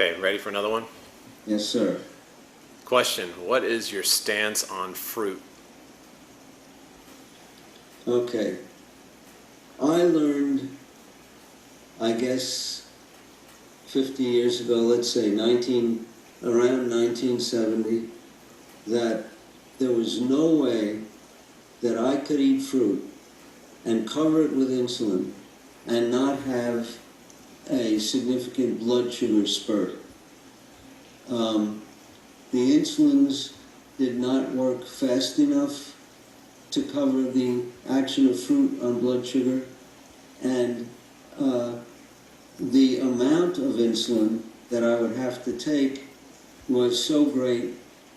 Okay, ready for another one? Yes, sir. Question, what is your stance on fruit? Okay. I learned, I guess, 50 years ago, let's say around 1970, that there was no way that I could eat fruit and cover it with insulin and not have a significant blood sugar spurt. The insulins did not work fast enough to cover the action of fruit on blood sugar, and the amount of insulin that I would have to take was so great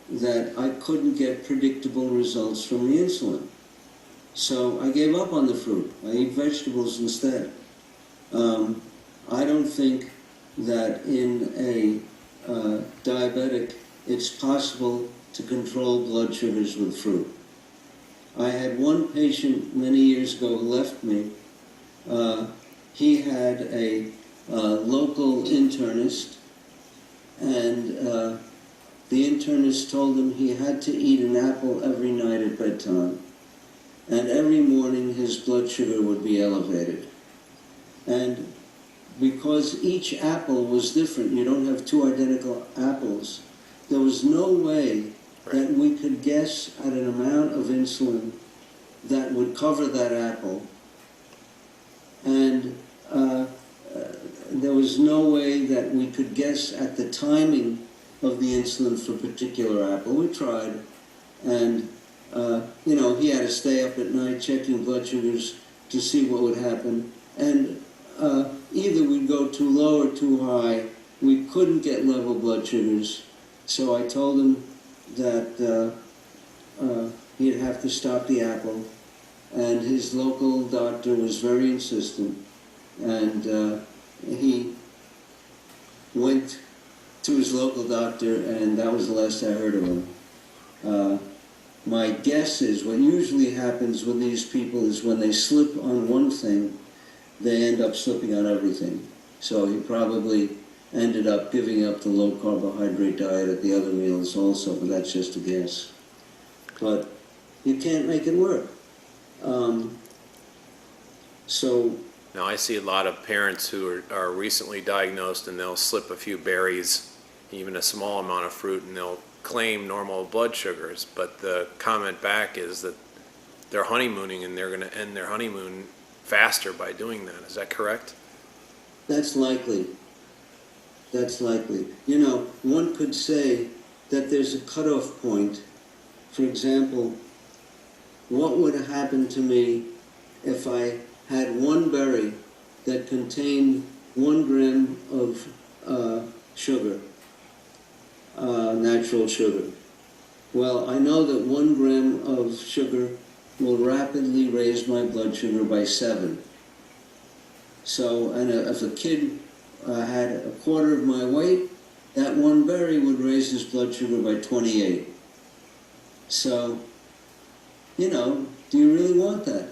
that I couldn't get predictable results from the insulin. So I gave up on the fruit. I eat vegetables instead. I don't think that in a diabetic it's possible to control blood sugars with fruit. I had one patient many years ago who left me. He had a local internist, and the internist told him he had to eat an apple every night at bedtime, and every morning his blood sugar would be elevated. And because each apple was different, you don't have two identical apples, there was no way that we could guess at an amount of insulin that would cover that apple. And there was no way that we could guess at the timing of the insulin for a particular apple. We tried, and he had to stay up at night checking blood sugars to see what would happen. And either we'd go too low or too high. We couldn't get level blood sugars. So I told him that he'd have to stop the apple. And his local doctor was very insistent. And he went to his local doctor, and that was the last I heard of him. My guess is what usually happens with these people is when they slip on one thing, they end up slipping on everything. So he probably ended up giving up the low-carbohydrate diet at the other meals also, but that's just a guess. But you can't make it work. Now I see a lot of parents who are recently diagnosed, and they'll slip a few berries, even a small amount of fruit, and they'll claim normal blood sugars, but the comment back is that they're honeymooning and they're going to end their honeymoon faster by doing that. Is that correct? That's likely. That's likely. One could say that there's a cutoff point. For example, what would happen to me if I had one berry that contained 1 gram of sugar, natural sugar? Well, I know that 1 gram of sugar will rapidly raise my blood sugar by 7. So, and if a kid had a quarter of my weight, that one berry would raise his blood sugar by 28. So, do you really want that?